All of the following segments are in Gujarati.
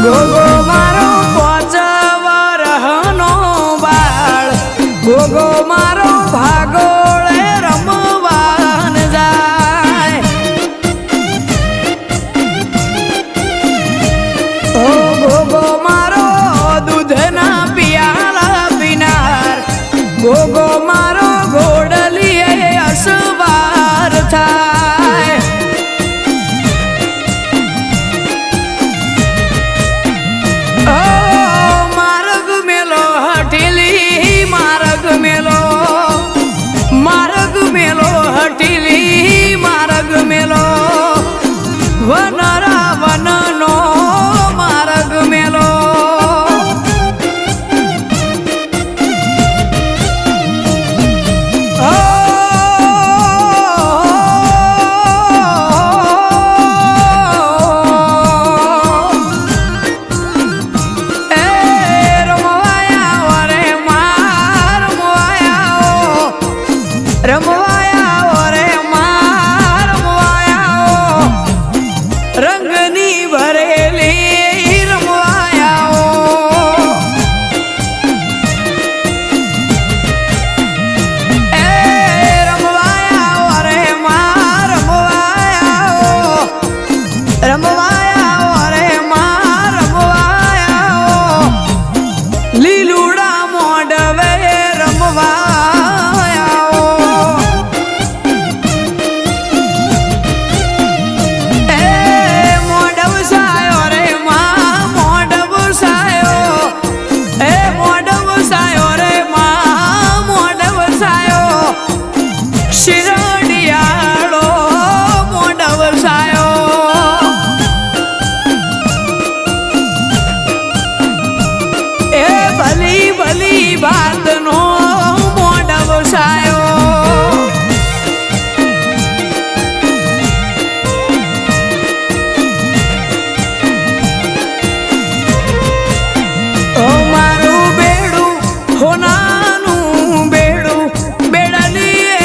ગોગો મારો પોચવરહનો બાળ ગોગો મારો ભાગોળે રમવાન જાય ઓ ગોગો મારો દૂધના પિયાલા પીનાર ગોગો મારો ઘોડલીએ અસવાર થાય માર્ગ મેલો હઠીલી માર્ગ મેલો હઠીલી માર્ગ મેલો વનરા વનનો માર્ગ મેલો રમવાયા રે માર રમવાયા રંગની ભરેલી રમવાયા એ રમવાયા રે માર રમવાયા રે માર રમવાયા લીલુડા મોડવે રમવા ભલી વાતનો મોઢવ સાયો ઓ મારું બેડું હોનાનું બેડું બેડલીએ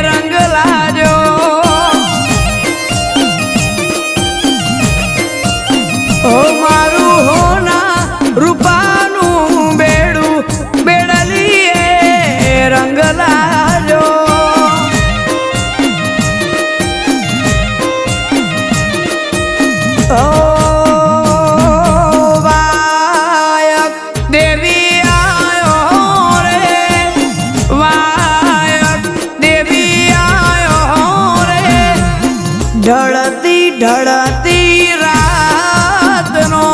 રંગ લાજો ઓ મારું હોના રૂપા રંગ લાજો ઓ વાયક દેવી આયો રે વાયક દેવી આયો રે ઢળતી ઢળતી રાતનો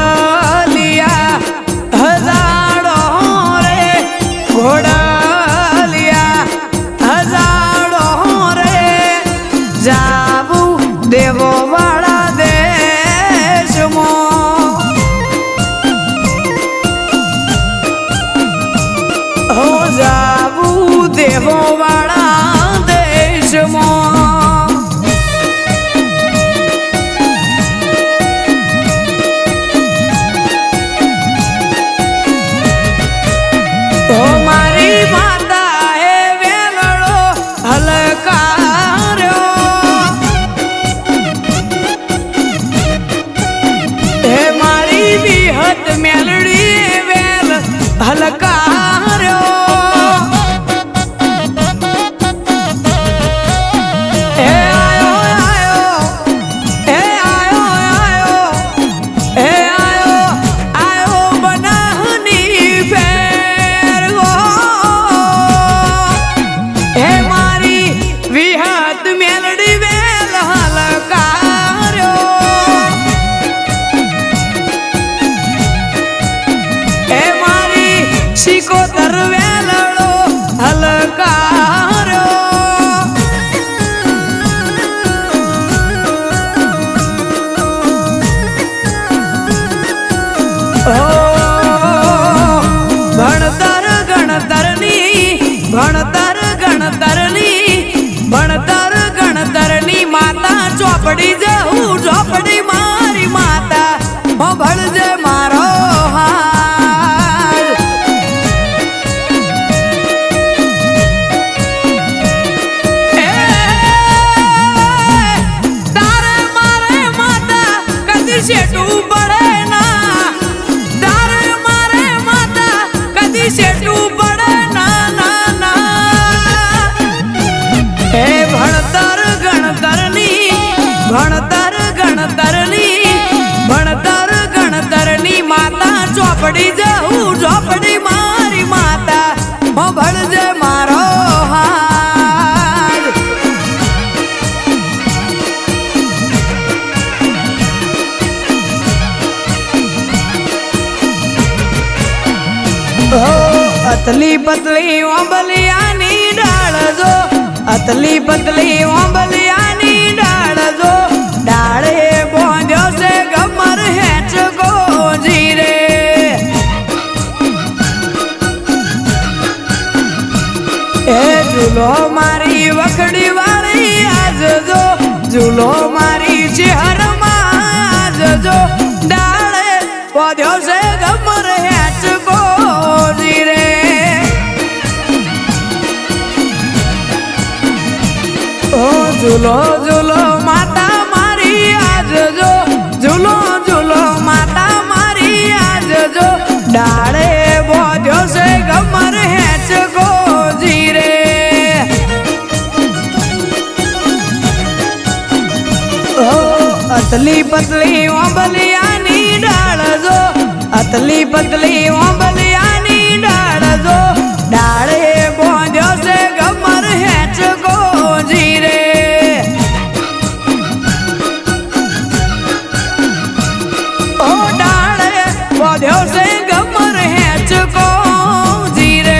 ઘોડલિયા હજારો રે ઘોડલિયા હજારો રે જાવું દેવો વાળા દેશમાં હો જાવું દેવો વાળા દેશમાં તો મારી માતા હે વેલડો હલકાર્યો હે મારી વિહત મેલડી વેલ હલકાર્યો હે આયો આયો હે આયો આયો હે આયો આયો બનાહની ફેર હે મારી વિહત મેલડી વેલ હલકાર્યો હે મારી શિકોતર વેલડો હલકાર્યો ભણતર ગણતરની માતા ચોપડી જવું ચોપડી મારી માતા ભણજે મારો હાથ પડી જવું ઝોપડી મારી માતા ભળજે મારો હાથ અતલી પતલી ઓંબલિયાની ડાળ જો અતલી પતલી ઓંબલિયાની ડાળ જો ડાળે બોંધ્યો છે ગમર હેચકો જીરે એ ઝૂલો મારી વખડી વાળી આજ જો ઝૂલો મારી ચહેરમાં આજ જો ડાળે બોંધ્યો છે ગમર હેચકો જીરે ઝૂલો ઝૂલો માતા મારી આજ જો ઝૂલો ઝૂલો માતા મારી આજ જો ડાળે બોધ્યો છે ગમર હેચકો જીરે અતલી પતલી ઓંબલિયાની ડાળ જો અતલી પતલી ઓંબલિયાની ડાળ જો ડાળે બોધ્યો છે ગમર હેચકો જીરે બોધ્યો છે ગમર હેચકો જીરે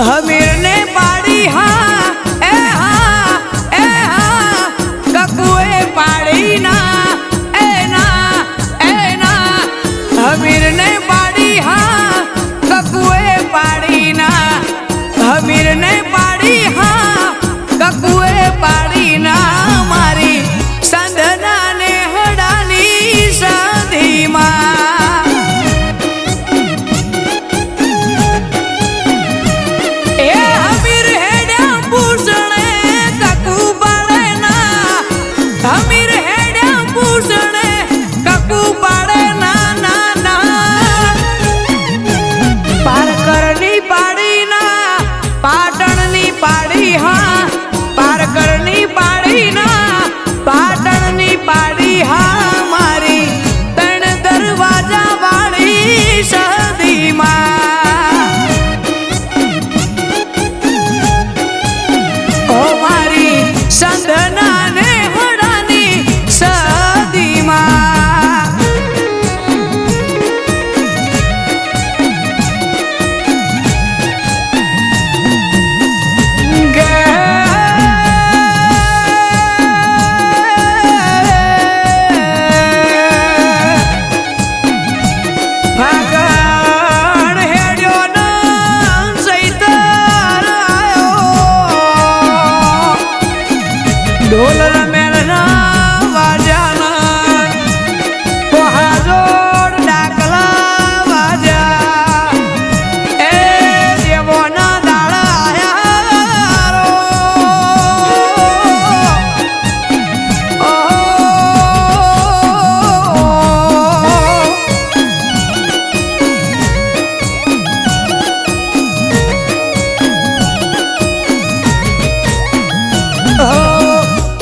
હમીર ને પાડી હા એ હા એ હા કકુએ પાડી ના એ ના હમીર ને પાડી હા કકુએ પાડી ના હમીર ને પાડી હા કકુએ પાડી ના મારી સંધના ને હડાની સંધીમાં એ હમીર હેડ્યા પૂછણે કકુ પાડે ના હમીર હેડ્યા પૂછણે કકુ પાડે ના પારકરની પાડી ના પાટણની પાડી હા પારકરની પાડી ના પાટણની પાડી હા મારી ત્રણ દરવાજા વાળી સદીમાં ઓ મારી સંધના ને હડાની સદીમાં ઢોલ રમેલના વાજાના કોહાજોડ ડાકલા વાજા એ દેવોના દાડા આયા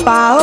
પાવ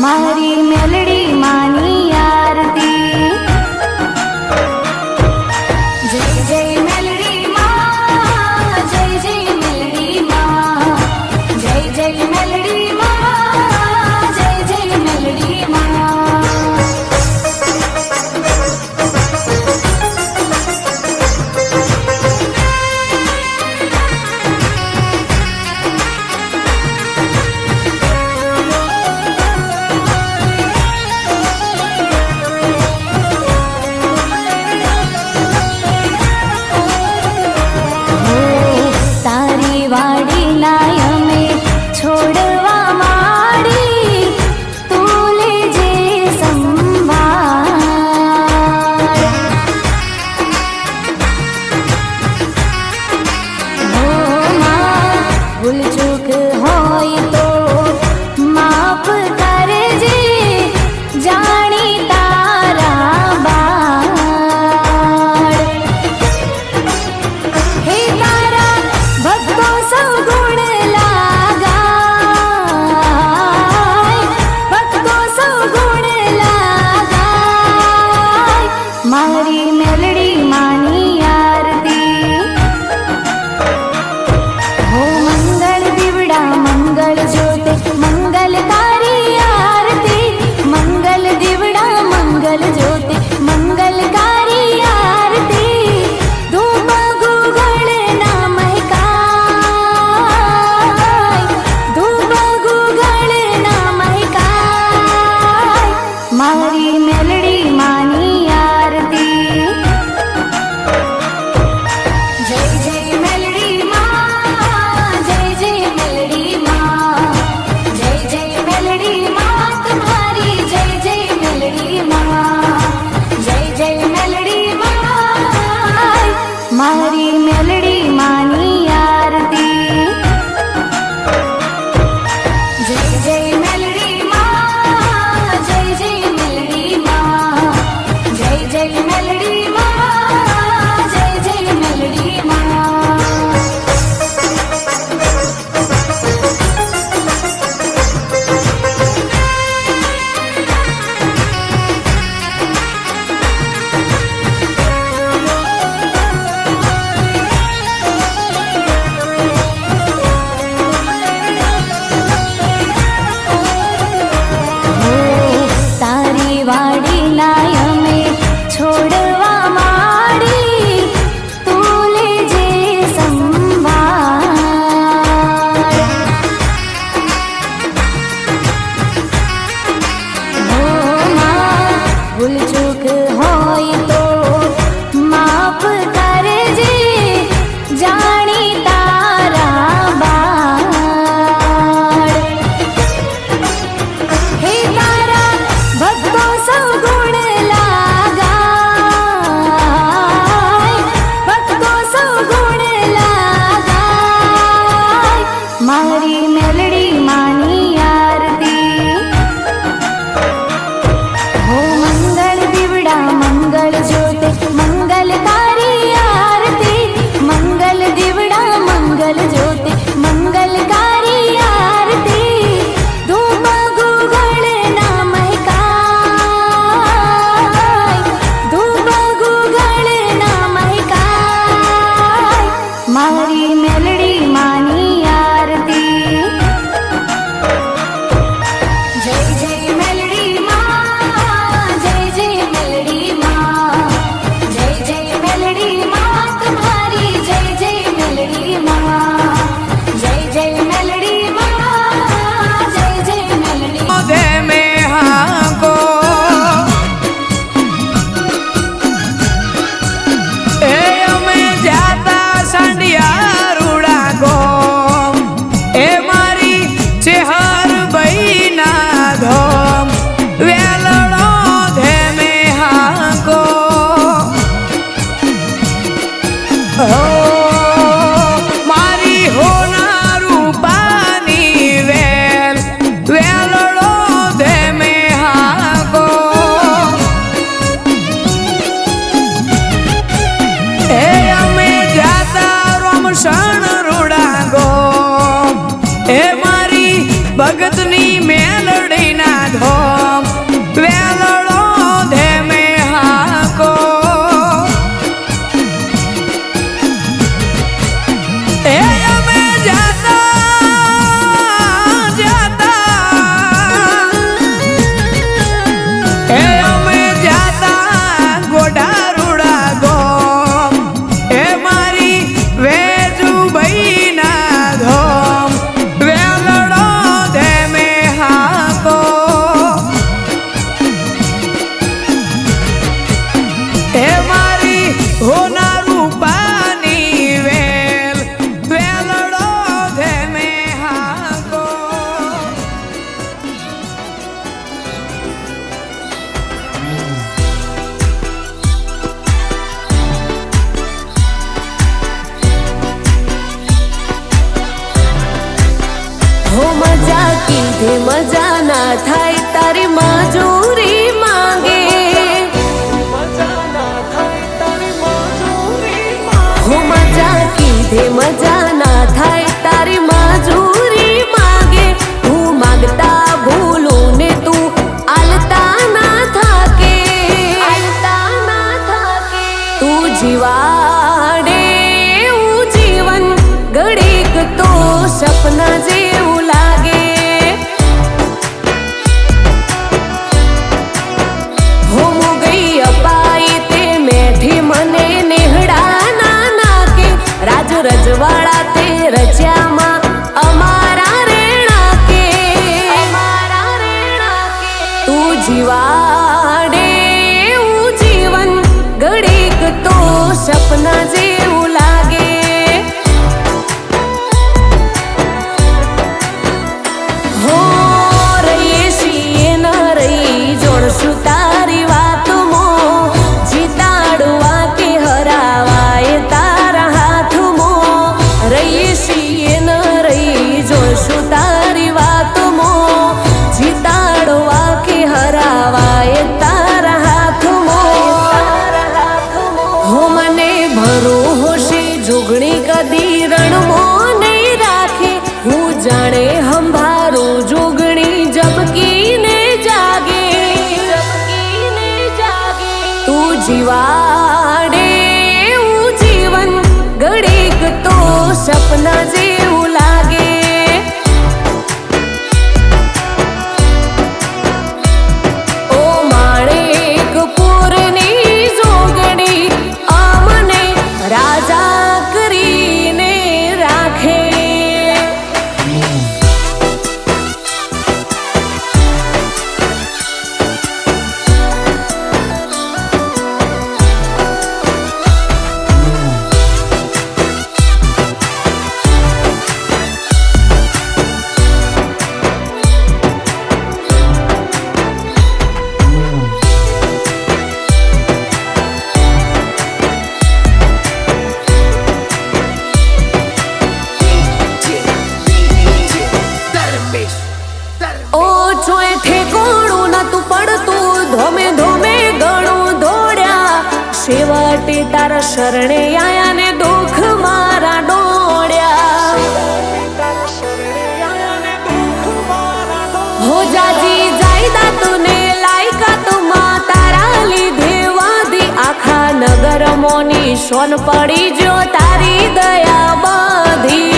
મારી મેલડી માની આરતી જય જય મેલડી માં જય જય મેલડી માં જય જય મેલડી માં જય જય મેલડી માં કીધે મજા ના થાય તારી મજૂરી માંગે હો મજા કીધે મજા ના થાય તારી મજૂરી માંગે હું માંગતા ભૂલું ને તું આલતા ના થાકે તું જીવાડે એવું જીવન ઘડીક તો સપના જેવું લાગે હો હું ગઈ અપાઈ તે મેઠી મને નેહડા ના નાકે રાજ રજવાડા તે રચ્યામાં અમારા રેણા કે તું જીવાડે એવું જીવન ઘડીક તો સપના જેવું લાગે હો રહીએ છીએ ન રહી જોડશું તારી વાતમાં જીતાડવા કે હરાવાય તારા હાથમાં રહીએ છીએ ન રહી જોડશું તારી વાતમાં જીતાડવા કે હરાવાય તારા હાથમાં હો મને ભરોસે જોગણી કદી રણમાં નહીં રાખે હું જાણે હંભારું જોગણી જબકીને જાગે તું જીવાડે એવું જીવન ઘડીક તો સપના જેવું લાગે ઓ માણેક પૂરની જોગણી અમને રાજા કરીને રાખે ઓછો એ ઠેકોણું નતું પડતું ધોમે ધોમે ઘણું દોડ્યા છેવટે તારા શરણે આયા ને દુઃખ મારા ડોળ્યા હો જાજી જાયદા તુને લાયકા તુમાં તારા લીધે વાદી આખા નગર મોની સોન પડી જો તારી દયા બધી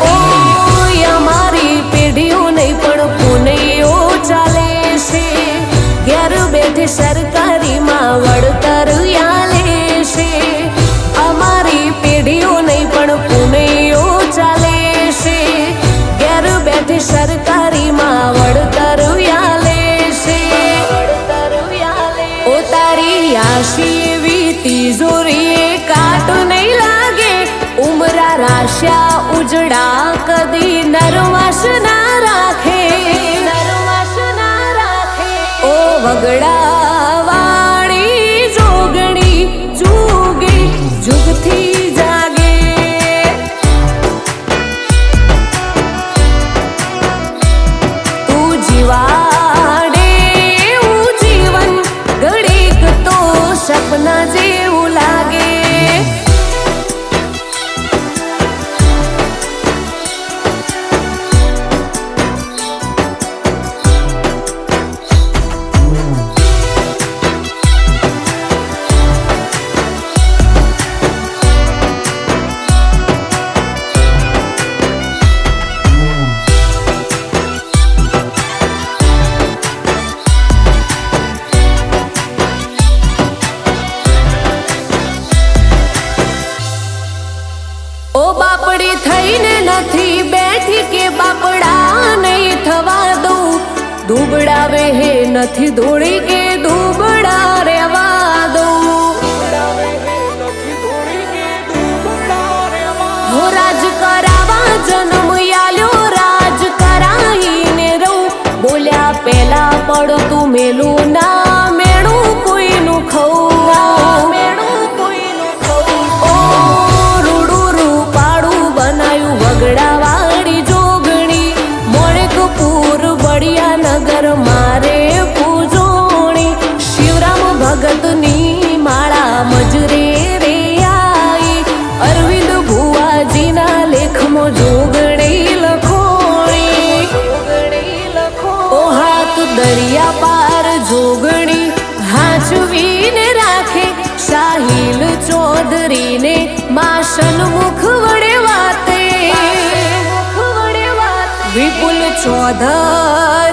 ઓય અમારી પેઢીઓ નહીં પણ પુનૈયો ચાલે છે ઘેર બેઠે સરકારીમાં વળતર આલે છે અમારી પેઢીઓ નહીં પણ પુનૈયો ચાલે છે ઘેર બેઠે સરકારીમાં વળતર આલે છે ઓ તારી આશી એવી તિજોરીએ કાટ નહીં લાગે ઉમરા રાશ્યા ઉજડા કદી નરવાસ ના રાખે ઓ વગડા વાળી જોગણી જુગી જુગથી જાગે તું જીવાડે એવું જીવન ઘડીક તો સપના જેવું લાગે ઓ બાપડી થઈને નથી બેઠી કે બાપડા નહીં થવા દઉં દુબળાવે હે નથી દોડી કે દુબળા રહેવા દઉં હો રાજ કરાવા જન્મ આલ્યો રાજ કરાઈને રહું બોલ્યા પેલા પડતું મેલું ના મેણું કોઈનું ખવું ઓ રૂડું રૂપાડું બનાયું વગડા વાળી જોગણી વાત દરિયા પાર જોગણી હાચવીને રાખે સાહિલ ચૌધરીને માં સન્મુખ વડે વાતે વિપુલ ચૌધરી